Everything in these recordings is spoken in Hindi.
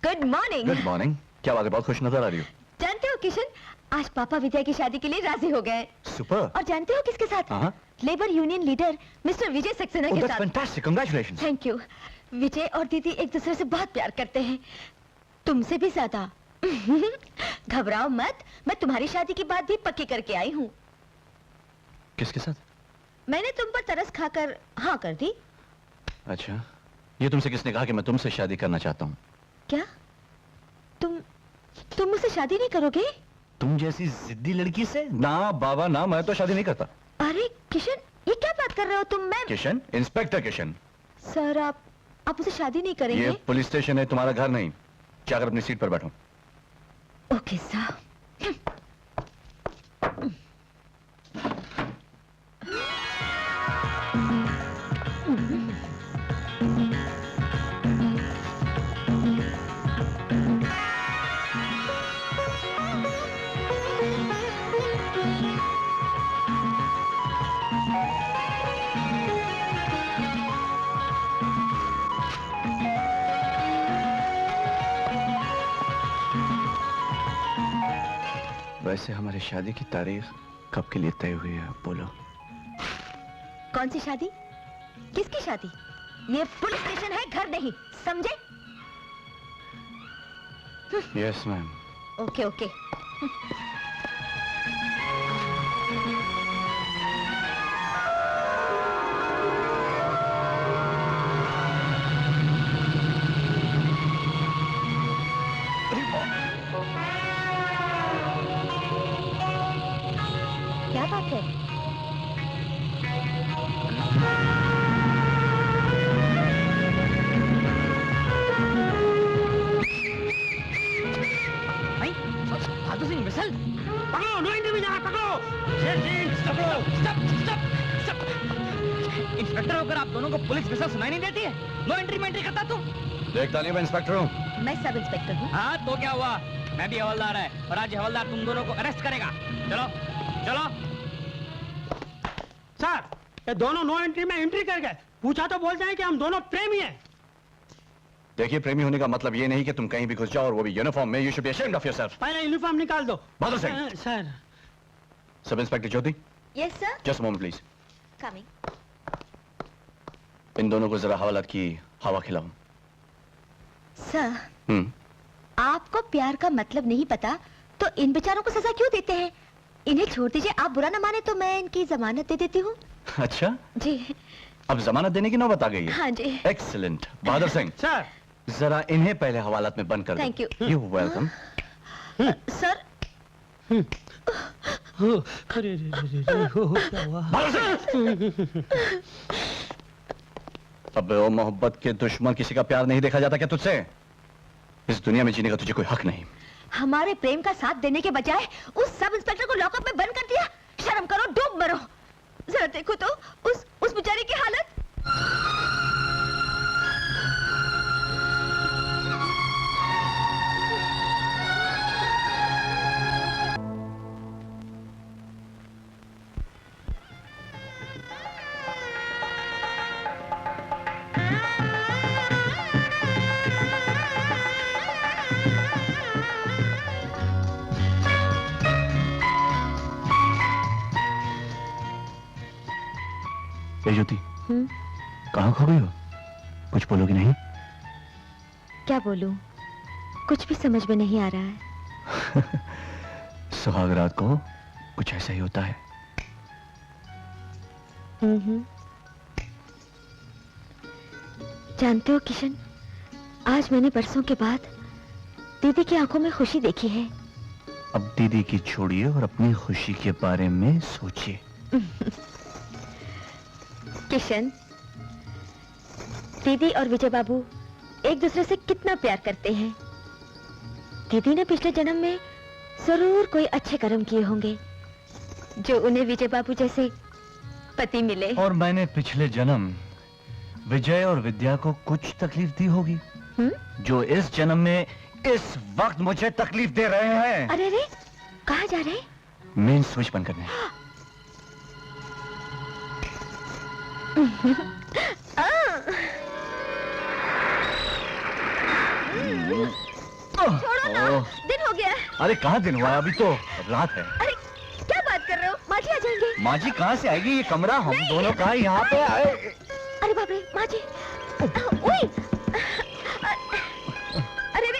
Good morning. Good morning. क्या बात है, बहुत खुश नजर आ रही हो। जानते हो किशन, आज पापा विजय की शादी के लिए राजी हो गए। सुपर। और जानते हो किसके साथ? Labour union leader mister Vijay Saxena के साथ। Fantastic, congratulations. Thank you. Vijay और दीदी एक दूसरे से बहुत प्यार करते हैं, तुमसे भी ज्यादा। घबराओ मत, मैं तुम्हारी शादी की बात भी पक्की करके आई हूँ। किसके साथ? मैंने तुम पर तरस खाकर हाँ कर दी। अच्छा, ये तुमसे किसने कहा कि मैं तुमसे शादी करना चाहता हूँ? क्या तुम मुझसे शादी नहीं करोगे? तुम जैसी जिद्दी लड़की से? ना बाबा ना, मैं तो शादी नहीं करता। अरे किशन, ये क्या बात कर रहे हो तुम? मैं किशन, इंस्पेक्टर किशन। सर, आप उसे शादी नहीं करेंगे? ये पुलिस स्टेशन है, तुम्हारा घर नहीं। जाकर अपनी सीट पर बैठो। Okay sir. वैसे हमारी शादी की तारीख कब के लिए तय हुई है, बोलो? कौन सी शादी? किसकी शादी? ये पुलिस स्टेशन है, घर नहीं, समझे? Yes ma'am. Okay okay. क्या बात है? बहादुर सिंह मिसल, पकड़ो, नो इंटरव्यू यहाँ, पकड़ो। स्टॉप। इंस्पेक्टर होकर आप दोनों को पुलिस मिसल सुनाई नहीं देती है? नो एंट्री में एंट्री करता तू? देखता नहीं मैं इंस्पेक्टर हूँ। मैं सब इंस्पेक्टर हूँ। हाँ तो क्या हुआ, मैं भी हवलदार है और आज हवलदार तुम दोनों को अरेस्ट करेगा। चलो चलो। सर, ये दोनों नो एंट्री में एंट्री कर गए। पूछा तो बोलते हैं कि हम दोनों प्रेमी हैं। देखिए, प्रेमी होने का मतलब ये नहीं कि तुम कहीं भी घुस जाओ और वो भी यूनिफॉर्म में। You should be ashamed of yourself. पहले यूनिफॉर्म निकाल दो। Bahadur Singh. Sir. Sub inspector Jyoti. Yes sir. Just moment please. Coming. इन दोनों को जरा हवालात की हवा खिलाओ। सर, आपको प्यार का मतलब नहीं पता तो इन बेचारों को सजा क्यों देते हैं? इन्हें छोड़ दीजिए, आप बुरा न माने तो मैं इनकी जमानत दे देती हूँ। अच्छा जी। अब जमानत देने की नौबत आ गई है। हाँ जी। एक्सीलेंट। बहादुर सिंह। सर, जरा इन्हें पहले हवालात में बंद कर दो। Thank you. You welcome. Sir. अब वो मोहब्बत के दुश्मन किसी का प्यार नहीं देखा जाता क्या तुझसे? इस दुनिया में जीने का तुझे कोई हक नहीं। हमारे प्रेम का साथ देने के बजाय उस सब इंस्पेक्टर को लॉकअप में बंद कर दिया। शर्म करो, डूब मरो। जरा देखो तो उस बेचारे की हालत। ज्योति, कहाँ खो गई हो? कुछ बोलोगी नहीं? क्या बोलूं? कुछ भी समझ में नहीं आ रहा है। सुहाग रात को कुछ ऐसा ही होता है। जानते हो किशन, आज मैंने बरसों के बाद दीदी की आंखों में खुशी देखी है। अब दीदी की छोड़िए और अपनी खुशी के बारे में सोचिए। किशन, दीदी और विजय बाबू एक दूसरे से कितना प्यार करते हैं। दीदी ने पिछले जन्म में जरूर कोई अच्छे कर्म किए होंगे जो उन्हें विजय बाबू जैसे पति मिले। और मैंने पिछले जन्म विजय और विद्या को कुछ तकलीफ दी होगी जो इस जन्म में इस वक्त मुझे तकलीफ दे रहे हैं। अरे रे, कहाँ जा रहे हैं? मेन स्विच बंद करने। अरे कहाँ दिन हुआ है? अभी तो रात है। अरे क्या बात कर रहे हो? माँ जी आ जाएंगे। माँ जी कहाँ से आएगी? ये कमरा हम दोनों का है यहाँ पे। अरे बाप रे, माँ जी। ओए! अरे अरे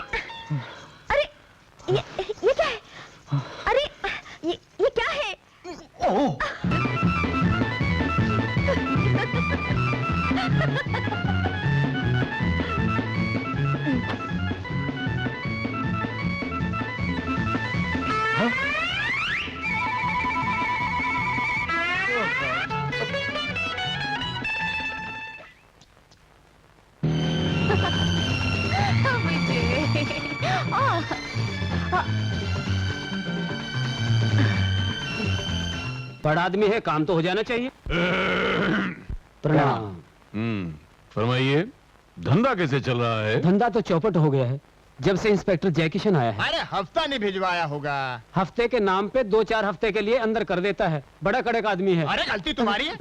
अरे ये क्या है? अरे ये क्या है? ओह! हाँ? बड़ा आदमी है, काम तो हो जाना चाहिए। प्रणाम। फरमाइए, धंधा कैसे चल रहा है? धंधा तो चौपट हो गया है जब से इंस्पेक्टर जय किशन आया है। अरे हफ्ता नहीं भिजवाया होगा। हफ्ते के नाम पे 2-4 हफ्ते के लिए अंदर कर देता है। बड़ा कड़क आदमी है। अरे गलती तुम्हारी है।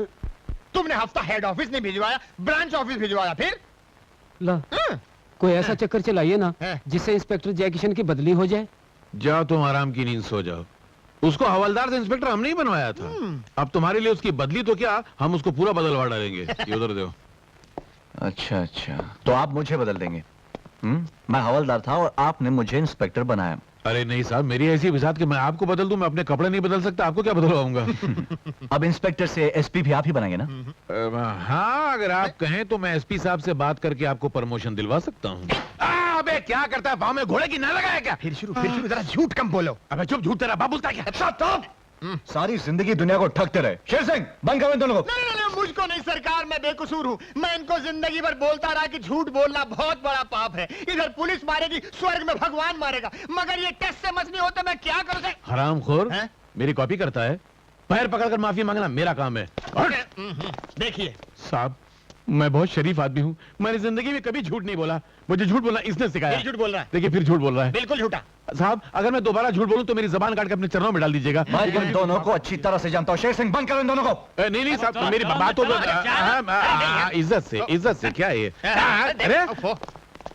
तुमने हफ्ता हेड ऑफिस नहीं भिजवाया, ब्रांच ऑफिस भिजवाया। फिर ला, कोई ऐसा चक्कर चलाइए ना हैं? जिससे इंस्पेक्टर जय किशन की बदली हो जाए। जाओ तुम आराम की नींद सो जाओ। उसको हवलदार से इंस्पेक्टर हमने ही बनवाया था। अब तुम्हारे लिए उसकी बदली तो क्या, हम उसको पूरा बदलवा डालेंगे। ये उधर दो। अच्छा अच्छा, तो आप मुझे बदल देंगे? मैं हवलदार था और आपने मुझे इंस्पेक्टर बनाया। अरे नहीं साहब, मेरी ऐसी विसात कि मैं आपको बदल दूं। मैं अपने कपड़े नहीं बदल सकता, आपको क्या बदलवाऊंगा? अब इंस्पेक्टर से एसपी भी आप ही बनाएंगे ना? हाँ, अगर आप कहें तो मैं एसपी साहब से बात करके आपको प्रमोशन दिलवा सकता हूँ। अबे क्या करता है, पाँव में घोड़े की ना लगाया क्या? फिर शुरू जरा झूठ कम बोलो। अबे चुप, झूठ तेरा बाप बोलता है क्या? सारी जिंदगी दुनिया को ठगते रहे। शेर सिंह, बंद करो इन दोनों को। नहीं, मुझको नहीं सरकार, मैं बेकसूर हूँ। मैं इनको जिंदगी भर बोलता रहा कि झूठ बोलना बहुत बड़ा पाप है। इधर पुलिस मारेगी, स्वर्ग में भगवान मारेगा, मगर ये टेस्ट से मस नहीं होता। मैं क्या करूँ? हरामखोर मेरी कॉपी करता है। पैर पकड़कर माफी मांगना मेरा काम है। देखिए साहब, मैं बहुत शरीफ आदमी हूँ। मैंने जिंदगी में कभी झूठ नहीं बोला। मुझे झूठ बोलना इसने सिखाया। झूठ बोल रहा है। देखिए फिर झूठ बोल रहा है। बिल्कुल झूठा। साहब, अगर मैं दोबारा झूठ बोलूं तो मेरी जबान काट के अपने चरणों में डाल दीजिएगा। मैं इन दोनों को अच्छी तरह से जानता हूँ। शेर सिंह, बंद करो इन दोनों को। नहीं साहब, मेरी बात तो इज्जत से क्या है? अरे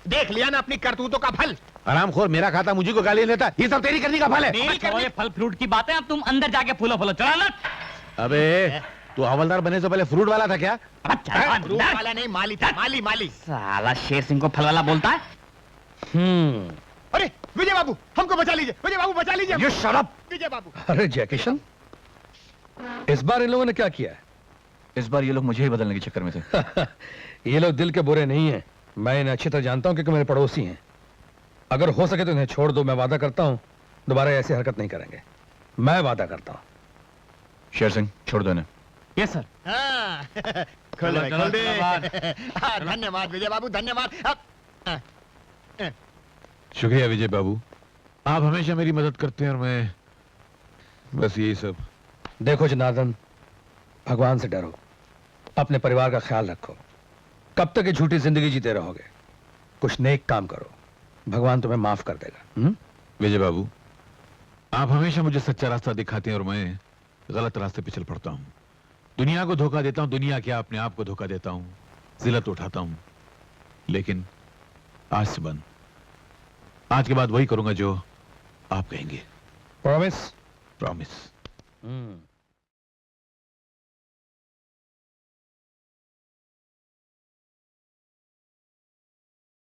देख लिया ना अपनी करतूतों का फल। हरामखोर मेरा खाता मुझी को गाली देता। ये सब तेरी करनी का फल है। मेरी करनी। फल फ्रूट की बातें, अब तुम अंदर जाके फूलो फूलो। चला ना। अबे तू हवलदार बने से पहले फ्रूट वाला था क्या? फ्रूट वाला नहीं, माली था। माली। साला शेर सिंह को फल वाला बोलता है। अरे विजय बाबू, हमको बचा लीजिए। विजय बाबू बचा लीजिए। ये शराब। विजय बाबू। अरे जय किशन, इस बार इन लोगों ने क्या किया है? इस बार ये लोग मुझे ही बदलने के चक्कर में थे। ये लोग दिल के बुरे नहीं हैं। मैं इन्हें अच्छी तरह जानता हूं क्योंकि मेरे पड़ोसी हैं। अगर हो सके तो इन्हें छोड़ दो। मैं वादा करता हूं दोबारा ऐसी हरकत नहीं करेंगे। मैं वादा करता हूं। शेर सिंह, छोड़ दो इन्हें। Yes sir. हाँ, खोल दे। हाँ, धन्यवाद विजय बाबू, धन्यवाद। अब शुक्रिया विजय बाबू, आप हमेशा मेरी मदद करते हैं और मैं बस यही सब। देखो जनार्दन, भगवान से डरो, अपने परिवार का ख्याल रखो। कब तक ये झूठी जिंदगी जीते रहोगे? कुछ नेक काम करो, भगवान तुम्हें माफ कर देगा। विजय बाबू, आप हमेशा मुझे सच्चा रास्ता दिखाते हैं और मैं गलत रास्ते पे चल पड़ता हूँ। दुनिया को धोखा देता हूँ, दुनिया क्या अपने आप को धोखा देता हूँ, जिल्लत उठाता हूँ। लेकिन आज से बंद। आज के बाद वही करूंगा जो आप कहेंगे। प्रॉमिस? प्रॉमिस।